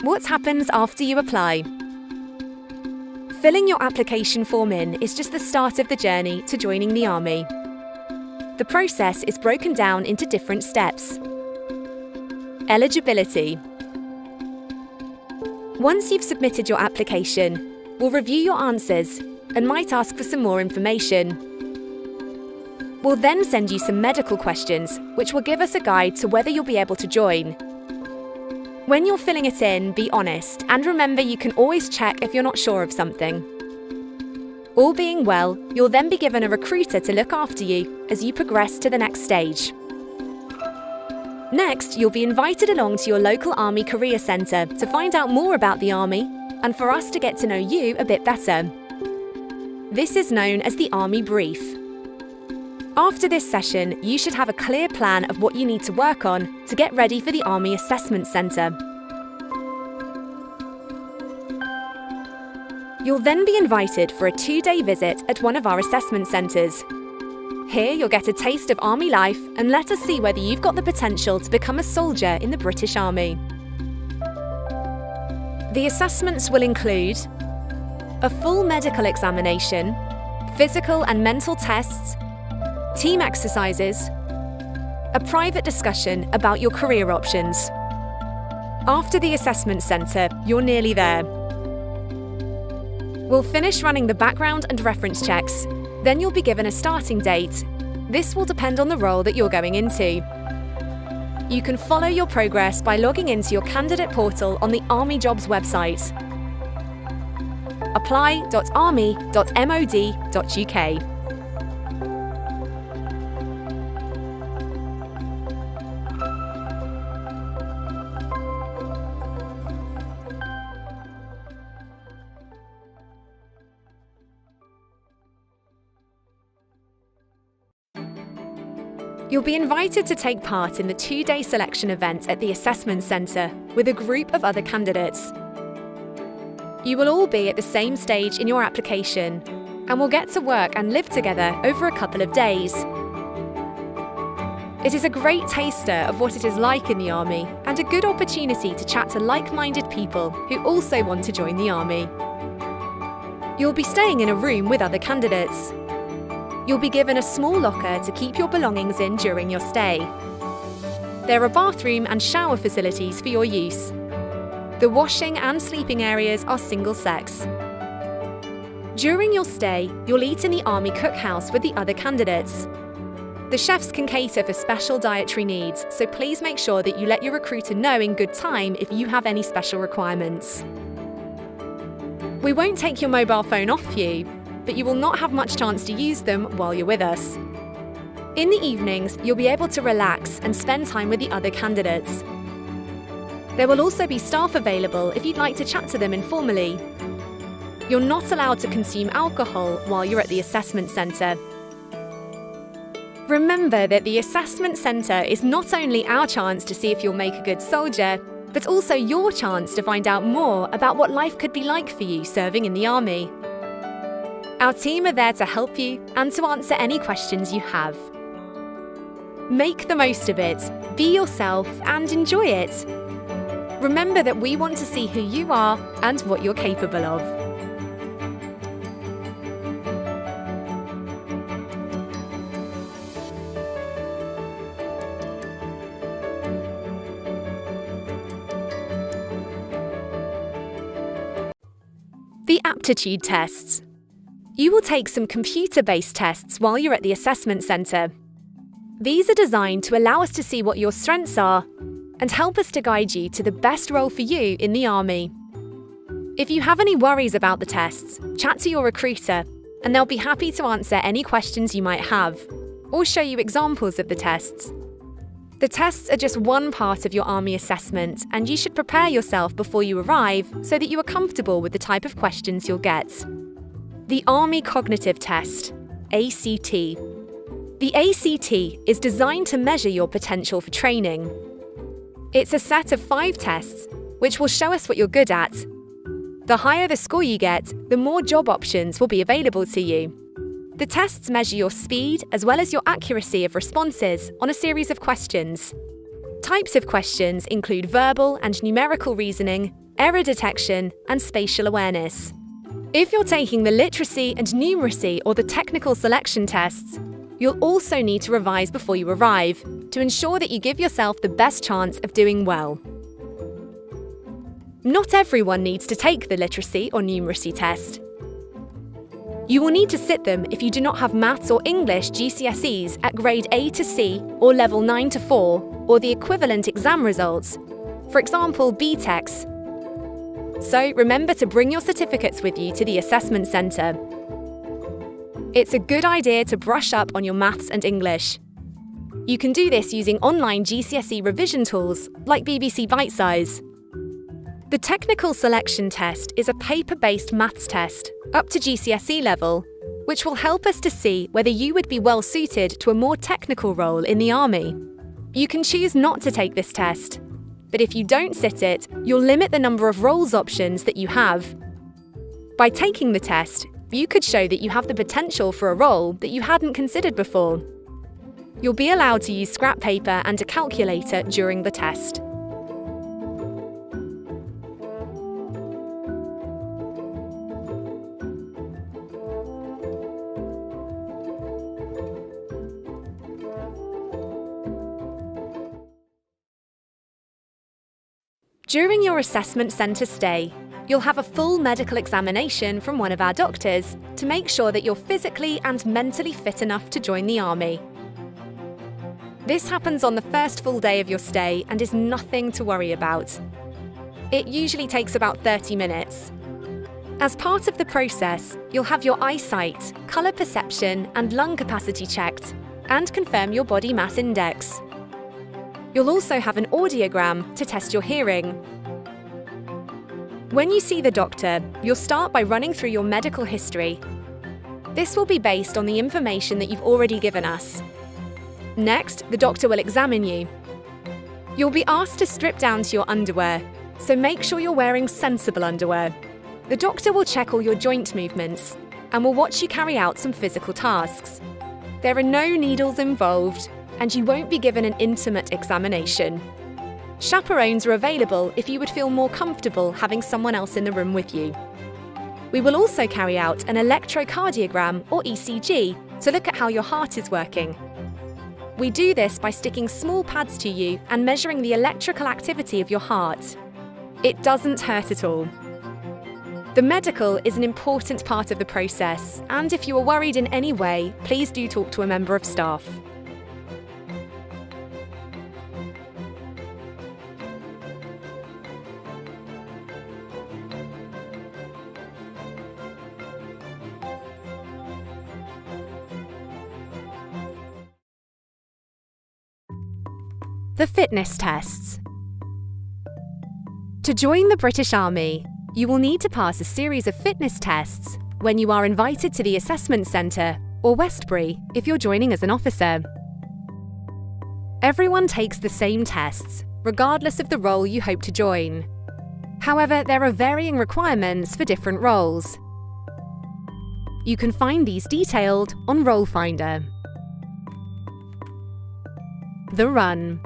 What happens after you apply? Filling your application form in is just the start of the journey to joining the Army. The process is broken down into different steps. Eligibility. Once you've submitted your application, we'll review your answers and might ask for some more information. We'll then send you some medical questions, which will give us a guide to whether you'll be able to join. When you're filling it in, be honest, and remember you can always check if you're not sure of something. All being well, you'll then be given a recruiter to look after you as you progress to the next stage. Next, you'll be invited along to your local Army Career Centre to find out more about the Army and for us to get to know you a bit better. This is known as the Army Brief. After this session, you should have a clear plan of what you need to work on to get ready for the Army Assessment Centre. You'll then be invited for a 2-day visit at one of our assessment centres. Here you'll get a taste of Army life and let us see whether you've got the potential to become a soldier in the British Army. The assessments will include a full medical examination, physical and mental tests, team exercises, a private discussion about your career options. After the assessment centre, you're nearly there. We'll finish running the background and reference checks. Then you'll be given a starting date. This will depend on the role that you're going into. You can follow your progress by logging into your candidate portal on the Army Jobs website. apply.army.mod.uk. You'll be invited to take part in the 2-day selection event at the Assessment Centre with a group of other candidates. You will all be at the same stage in your application and will get to work and live together over a couple of days. It is a great taster of what it is like in the Army and a good opportunity to chat to like-minded people who also want to join the Army. You'll be staying in a room with other candidates. You'll be given a small locker to keep your belongings in during your stay. There are bathroom and shower facilities for your use. The washing and sleeping areas are single-sex. During your stay, you'll eat in the Army cookhouse with the other candidates. The chefs can cater for special dietary needs, so please make sure that you let your recruiter know in good time if you have any special requirements. We won't take your mobile phone off you, but you will not have much chance to use them while you're with us. In the evenings, you'll be able to relax and spend time with the other candidates. There will also be staff available if you'd like to chat to them informally. You're not allowed to consume alcohol while you're at the assessment centre. Remember that the assessment centre is not only our chance to see if you'll make a good soldier, but also your chance to find out more about what life could be like for you serving in the Army. Our team are there to help you and to answer any questions you have. Make the most of it, be yourself and enjoy it. Remember that we want to see who you are and what you're capable of. The aptitude tests. You will take some computer-based tests while you're at the assessment centre. These are designed to allow us to see what your strengths are and help us to guide you to the best role for you in the Army. If you have any worries about the tests, chat to your recruiter and they'll be happy to answer any questions you might have or show you examples of the tests. The tests are just one part of your Army assessment and you should prepare yourself before you arrive so that you are comfortable with the type of questions you'll get. The Army Cognitive Test, ACT. The ACT is designed to measure your potential for training. It's a set of 5 tests, which will show us what you're good at. The higher the score you get, the more job options will be available to you. The tests measure your speed as well as your accuracy of responses on a series of questions. Types of questions include verbal and numerical reasoning, error detection, and spatial awareness. If you're taking the literacy and numeracy or the technical selection tests, you'll also need to revise before you arrive to ensure that you give yourself the best chance of doing well. Not everyone needs to take the literacy or numeracy test. You will need to sit them if you do not have Maths or English GCSEs at grade A to C or level 9 to 4 or the equivalent exam results, for example BTECs. So remember to bring your certificates with you to the assessment centre. It's a good idea to brush up on your Maths and English. You can do this using online GCSE revision tools like BBC Bitesize. The technical selection test is a paper-based maths test up to GCSE level, which will help us to see whether you would be well suited to a more technical role in the Army. You can choose not to take this test, but if you don't sit it, you'll limit the number of roles options that you have. By taking the test, you could show that you have the potential for a role that you hadn't considered before. You'll be allowed to use scrap paper and a calculator during the test. During your assessment centre stay, you'll have a full medical examination from one of our doctors to make sure that you're physically and mentally fit enough to join the Army. This happens on the first full day of your stay and is nothing to worry about. It usually takes about 30 minutes. As part of the process, you'll have your eyesight, colour perception and lung capacity checked and confirm your body mass index. You'll also have an audiogram to test your hearing. When you see the doctor, you'll start by running through your medical history. This will be based on the information that you've already given us. Next, the doctor will examine you. You'll be asked to strip down to your underwear, so make sure you're wearing sensible underwear. The doctor will check all your joint movements and will watch you carry out some physical tasks. There are no needles involved, and you won't be given an intimate examination. Chaperones are available if you would feel more comfortable having someone else in the room with you. We will also carry out an electrocardiogram or ECG to look at how your heart is working. We do this by sticking small pads to you and measuring the electrical activity of your heart. It doesn't hurt at all. The medical is an important part of the process, and if you are worried in any way, please do talk to a member of staff. The fitness tests. To join the British Army, you will need to pass a series of fitness tests when you are invited to the assessment centre or Westbury if you're joining as an officer. Everyone takes the same tests, regardless of the role you hope to join. However, there are varying requirements for different roles. You can find these detailed on Role Finder. The run.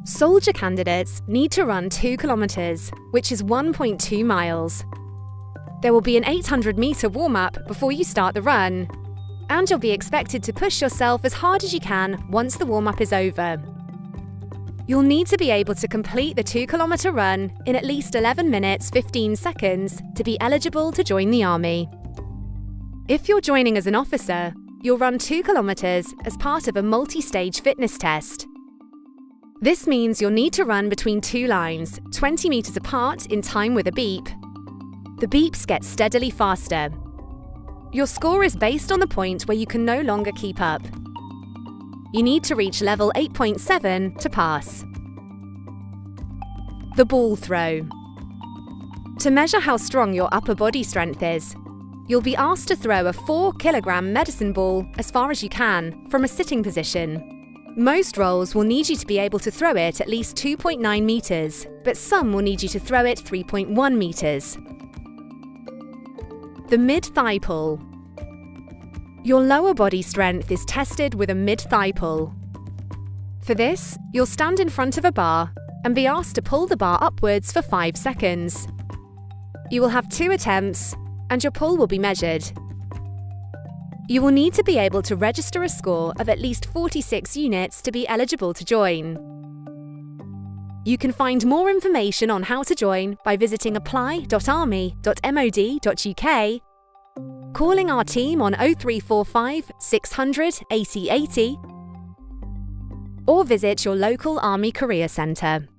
Soldier candidates need to run 2 kilometres, which is 1.2 miles. There will be an 800-metre warm-up before you start the run, and you'll be expected to push yourself as hard as you can once the warm-up is over. You'll need to be able to complete the 2-kilometre run in at least 11 minutes 15 seconds to be eligible to join the Army. If you're joining as an officer, you'll run 2 kilometres as part of a multi-stage fitness test. This means you'll need to run between 2 lines, 20 metres apart in time with a beep. The beeps get steadily faster. Your score is based on the point where you can no longer keep up. You need to reach level 8.7 to pass. The ball throw. To measure how strong your upper body strength is, you'll be asked to throw a 4-kilogram medicine ball as far as you can from a sitting position. Most roles will need you to be able to throw it at least 2.9 metres, but some will need you to throw it 3.1 metres. The mid-thigh pull. Your lower body strength is tested with a mid-thigh pull. For this, you'll stand in front of a bar and be asked to pull the bar upwards for 5 seconds. You will have 2 attempts, and your pull will be measured. You will need to be able to register a score of at least 46 units to be eligible to join. You can find more information on how to join by visiting apply.army.mod.uk, calling our team on 0345 600 8080, or visit your local Army Career Centre.